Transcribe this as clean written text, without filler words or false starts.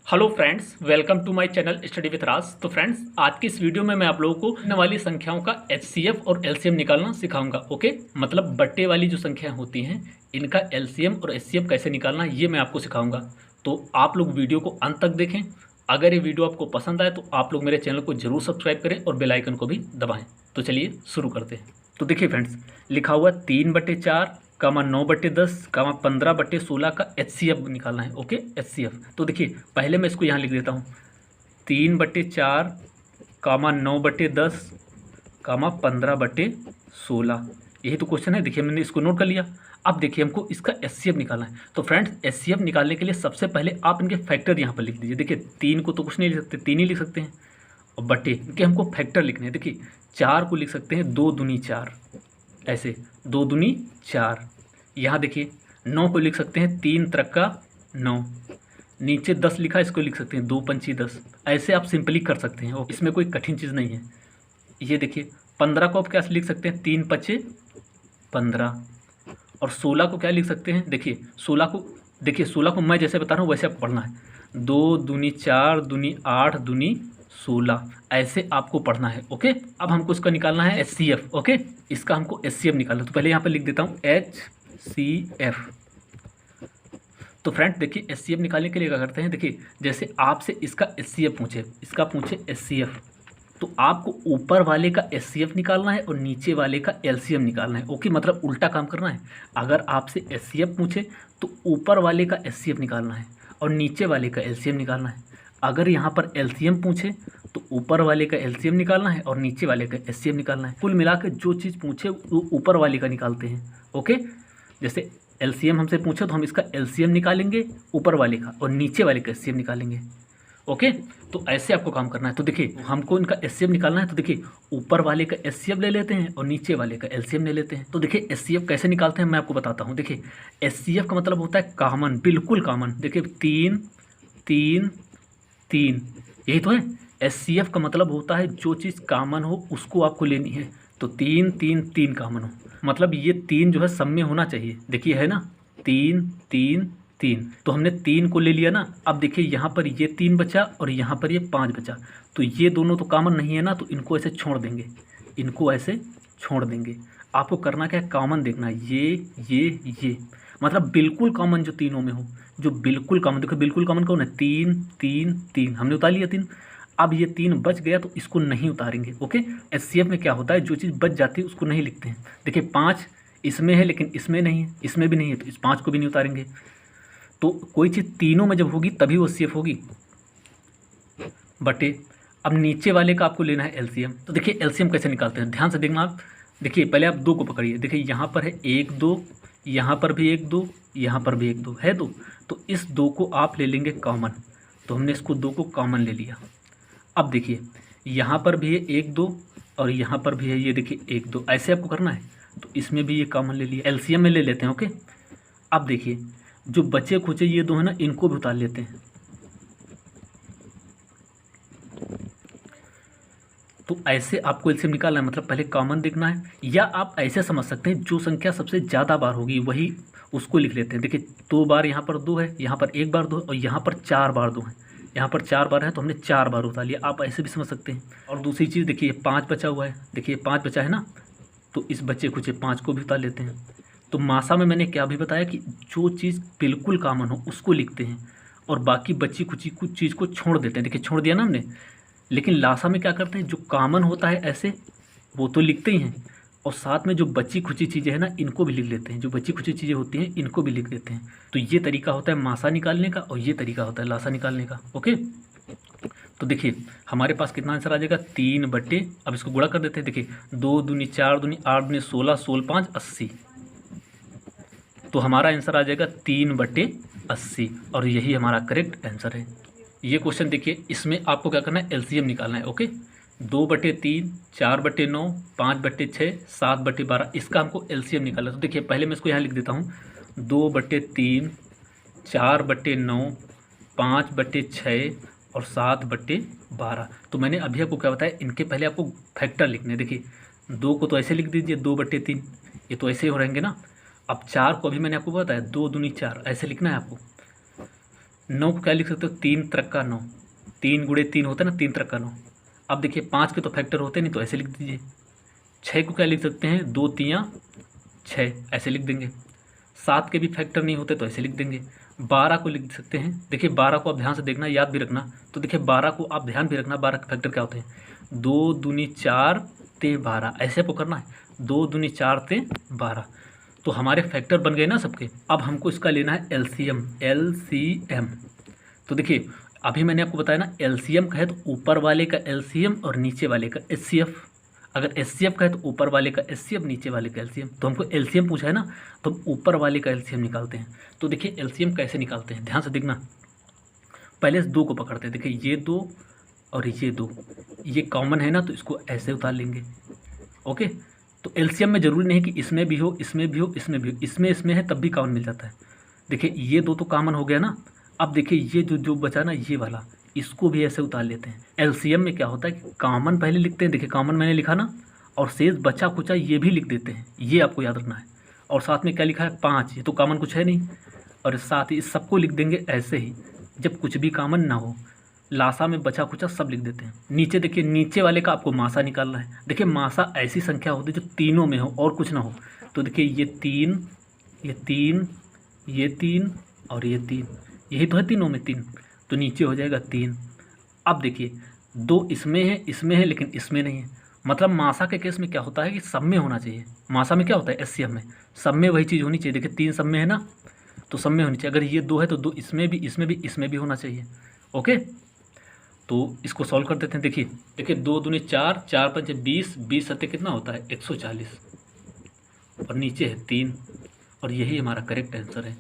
Hello friends, welcome to my channel study with Raj. तो friends, आज की इस वीडियो में मैं आप लोगों को आने वाली संख्याओं का एचसीएफ और एलसीएम निकालना सिखाऊंगा। ओके, मतलब बट्टे वाली जो संख्याएं होती हैं इनका एलसीएम और एचसीएफ कैसे निकालना ये मैं आपको सिखाऊंगा। तो आप लोग वीडियो को अंत तक देखें। अगर ये वीडियो आपको पसंद आए तो आप लोग मेरे चैनल को जरूर सब्सक्राइब करें और बेल आइकन को भी दबाएँ। तो चलिए शुरू करते हैं। तो देखिए फ्रेंड्स, लिखा हुआ 3/4 कामा 9/10 कामा 15/16 का एचसीएफ निकालना है। Okay, HCF. तो देखिए पहले मैं इसको यहाँ लिख देता हूँ 3/4 कामा 9/10 कामा 15/16। यही तो क्वेश्चन है। देखिए मैंने इसको नोट कर लिया। अब देखिए हमको इसका एचसीएफ निकालना है। तो फ्रेंड्स, एचसीएफ निकालने के लिए सबसे पहले आप इनके फैक्टर यहाँ पर लिख दीजिए। देखिए 3 को तो कुछ नहीं लिख सकते, 3 ही लिख सकते हैं, और बटे इनके हमको फैक्टर लिखने हैं। देखिए 4 को लिख सकते हैं 2 दूनी 4, ऐसे 2 दूनी 4। यहाँ देखिए 9 को लिख सकते हैं 3 त्रिका 9। नीचे 10 लिखा है, इसको लिख सकते हैं 2 पंची 10। ऐसे आप सिंपली कर सकते हैं, इसमें कोई कठिन चीज़ नहीं है। ये देखिए 15 को आप क्या लिख सकते हैं 3 पच्चे 15। और 16 को क्या लिख सकते हैं, देखिए 16 को मैं जैसे बता रहा हूँ वैसे आपको पढ़ना है। 2 दूनी 4 दूनी 8 दूनी 16, ऐसे आपको पढ़ना है। ओके, अब हमको इसका निकालना है एचसीएफ। ओके, इसका हमको एचसीएफ निकालना है। तो पहले यहाँ पे लिख देता हूँ एचसीएफ। तो फ्रेंड देखिए एचसीएफ निकालने के लिए क्या करते हैं, देखिए जैसे आपसे इसका एचसीएफ पूछे, इसका पूछे एचसीएफ, तो आपको ऊपर वाले का एचसीएफ निकालना है और नीचे वाले का एलसीएम निकालना है। ओके, मतलब उल्टा काम करना है। अगर आपसे एचसीएफ पूछे तो ऊपर वाले का एचसीएफ निकालना है और नीचे वाले का एलसीएम निकालना है। अगर यहाँ पर एलसीएम पूछे तो ऊपर वाले का एलसीएम निकालना है और नीचे वाले का एचसीएफ निकालना है। कुल मिलाकर जो चीज़ पूछे वो ऊपर वाले का निकालते हैं। ओके, जैसे एलसीएम हमसे पूछे तो हम इसका एलसीएम निकालेंगे ऊपर वाले का और नीचे वाले का एचसीएफ निकालेंगे। ओके, तो ऐसे आपको काम करना है। तो देखिए हमको इनका एचसीएफ निकालना है, तो देखिए ऊपर वाले का एचसीएफ ले लेते हैं और नीचे वाले का एलसीएम ले लेते हैं। तो देखिए एचसीएफ कैसे निकालते हैं मैं आपको बताता हूँ। देखिए एचसीएफ का मतलब होता है कॉमन, बिल्कुल कॉमन। देखिए 3 3 3, यही तो है। एचसीएफ का मतलब होता है जो चीज़ कॉमन हो उसको आपको लेनी है। तो 3 3 3 कॉमन हो, मतलब ये 3 जो है सब में होना चाहिए। देखिए है ना 3 3 3, तो हमने 3 को ले लिया ना। अब देखिए यहाँ पर ये 3 बचा और यहाँ पर ये 5 बचा, तो ये दोनों तो कॉमन नहीं है ना, तो इनको ऐसे छोड़ देंगे, इनको ऐसे छोड़ देंगे। आपको करना क्या है, कॉमन देखना है। ये मतलब बिल्कुल कॉमन जो तीनों में हो, जो बिल्कुल कॉमन। देखो बिल्कुल कॉमन कौन है, 3 3 3, हमने उतार लिया 3। अब ये 3 बच गया तो इसको नहीं उतारेंगे। ओके, एचसीएफ में क्या होता है, जो चीज़ बच जाती है उसको नहीं लिखते हैं। देखिए 5 इसमें है लेकिन इसमें नहीं है, इसमें भी नहीं है, तो इस 5 को भी नहीं उतारेंगे। तो कोई चीज़ तीनों में जब होगी तभी वो एचसीएफ होगी, बटे अब नीचे वाले का आपको लेना है एलसीएम। तो देखिए एलसीएम कैसे निकालते हैं, ध्यान से देखना आप। देखिए पहले आप 2 को पकड़िए। देखिए यहाँ पर है 1 2, यहाँ पर भी 1 2, यहाँ पर भी 1 2 है 2, तो इस 2 को आप ले लेंगे कॉमन। तो हमने इसको 2 को कॉमन ले लिया। अब देखिए यहाँ पर भी है 1 2 और यहाँ पर भी है, ये देखिए 1 2, ऐसे आपको करना है। तो इसमें भी ये कॉमन ले लिया, एलसीएम में ले लेते हैं। ओके, अब देखिए जो बचे खुचे ये 2 है ना, इनको भी उतार लेते हैं। तो ऐसे आपको एलसीएम निकालना है, मतलब पहले कॉमन देखना है, या आप ऐसे समझ सकते हैं जो संख्या सबसे ज़्यादा बार होगी वही उसको लिख लेते हैं। देखिए 2 बार यहाँ पर 2 है, यहाँ पर 1 बार 2 है और यहाँ पर 4 बार 2 है। यहाँ पर 4 बार है तो हमने 4 बार उतार लिया। आप ऐसे भी समझ सकते हैं। और दूसरी चीज़ देखिए 5 बचा हुआ है, देखिए 5 बचा है ना, तो इस बच्चे खुचे 5 को भी उतार लेते हैं। तो मासा में मैंने क्या भी बताया कि जो चीज़ बिल्कुल कॉमन हो उसको लिखते हैं और बाकी बची खुची कुछ चीज़ को छोड़ देते हैं। देखिए छोड़ दिया ना हमने। लेकिन लासा में क्या करते हैं, जो कॉमन होता है ऐसे वो तो लिखते ही हैं, और साथ में जो बची खुची चीज़ें हैं ना इनको भी लिख लेते हैं। जो बची खुची चीज़ें होती हैं इनको भी लिख देते हैं। तो ये तरीका होता है मासा निकालने का और ये तरीका होता है लासा निकालने का। ओके, तो देखिए हमारे पास कितना आंसर आ जाएगा, 3 बटे, अब इसको गुणा कर देते हैं। देखिए 2 दूनी 4 दूनी 8 दूनी 16, 16 5 80, तो हमारा आंसर आ जाएगा 3/80 और यही हमारा करेक्ट आंसर है। ये क्वेश्चन देखिए, इसमें आपको क्या करना है, एलसीएम निकालना है। ओके, 2/3, 4/9, 5/6, 7/12, इसका हमको एलसीएम निकालना है। तो देखिए पहले मैं इसको यहाँ लिख देता हूँ, 2/3, 4/9, 5/6 और 7/12। तो मैंने अभी आपको क्या बताया, इनके पहले आपको फैक्टर लिखने हैं। देखिए 2 को तो ऐसे लिख दीजिए 2/3, ये तो ऐसे हो रहेंगे ना। अब 4 को अभी मैंने आपको बताया 2 दूनी 4, ऐसे लिखना है आपको। 9 को क्या लिख सकते हो, 3 त्रिका 9, 3 गुणे 3 होता है ना, 3 त्रिका 9। अब देखिए 5 के तो फैक्टर होते नहीं, तो ऐसे लिख दीजिए। 6 को क्या लिख सकते हैं, 2 तियाँ 6, ऐसे लिख देंगे। 7 के भी फैक्टर नहीं होते तो ऐसे लिख देंगे। 12 को लिख सकते हैं, देखिए 12 को आप ध्यान से देखना, याद भी रखना। तो देखिए 12 को आप ध्यान भी रखना, 12 के फैक्टर क्या होते हैं, 2 दूनी 4 ते 12, ऐसे आपको करना है, 2 दूनी 4 ते 12। तो हमारे फैक्टर बन गए ना सबके। अब हमको इसका लेना है एलसीएम, एलसीएम। तो देखिए अभी मैंने आपको बताया ना, एलसीएम का है तो ऊपर वाले का एलसीएम और नीचे वाले का एचसीएफ। अगर एचसीएफ का है तो ऊपर वाले का एचसीएफ, नीचे वाले का एलसीएम। तो हमको एलसीएम पूछा है ना, तो हम ऊपर वाले का एलसीएम निकालते हैं। तो देखिए एलसीएम कैसे निकालते हैं, ध्यान से देखना। पहले इस 2 को पकड़ते हैं, देखिए ये 2 और ये 2, ये कॉमन है ना, तो इसको ऐसे उतार लेंगे। ओके, तो एलसीएम में ज़रूरी नहीं कि इसमें भी हो, इसमें भी हो, इसमें भी हो, इसमें है तब भी कॉमन मिल जाता है। देखिए ये 2 तो कॉमन हो गया ना। अब देखिए ये जो बचा ना, ये वाला, इसको भी ऐसे उतार लेते हैं। एलसीएम में क्या होता है कि कॉमन पहले लिखते हैं, देखिए कॉमन मैंने लिखा ना, और शेष बचा खुचा ये भी लिख देते हैं, ये आपको याद रखना है। और साथ में क्या लिखा है, 5, ये तो कॉमन कुछ है नहीं, और साथ ही इस सबको लिख देंगे ऐसे ही, जब कुछ भी कॉमन ना हो। लासा में बचा खुचा सब लिख देते हैं। नीचे देखिए, नीचे वाले का आपको मासा निकालना है। देखिए मासा ऐसी संख्या होती है जो तीनों में हो और कुछ ना हो। तो देखिए ये 3, ये 3, ये 3 और ये 3, यही तो है तीनों में 3, तो नीचे हो जाएगा 3। अब देखिए 2 इसमें है लेकिन इसमें नहीं है। मतलब मासा के केस में क्या होता है कि सब में होना चाहिए। मासा में क्या होता है, एचसीएफ में सब में वही चीज़ होनी चाहिए। देखिए 3 सब में है ना, तो सब में होनी चाहिए। अगर ये 2 है तो 2 इसमें भी, इसमें भी होना चाहिए। ओके, तो इसको सॉल्व कर देते हैं। देखिए 2 दूनी 4, 4 पंचे 20, 20 सत्ते कितना होता है, 140, और नीचे है 3, और यही हमारा करेक्ट आंसर है।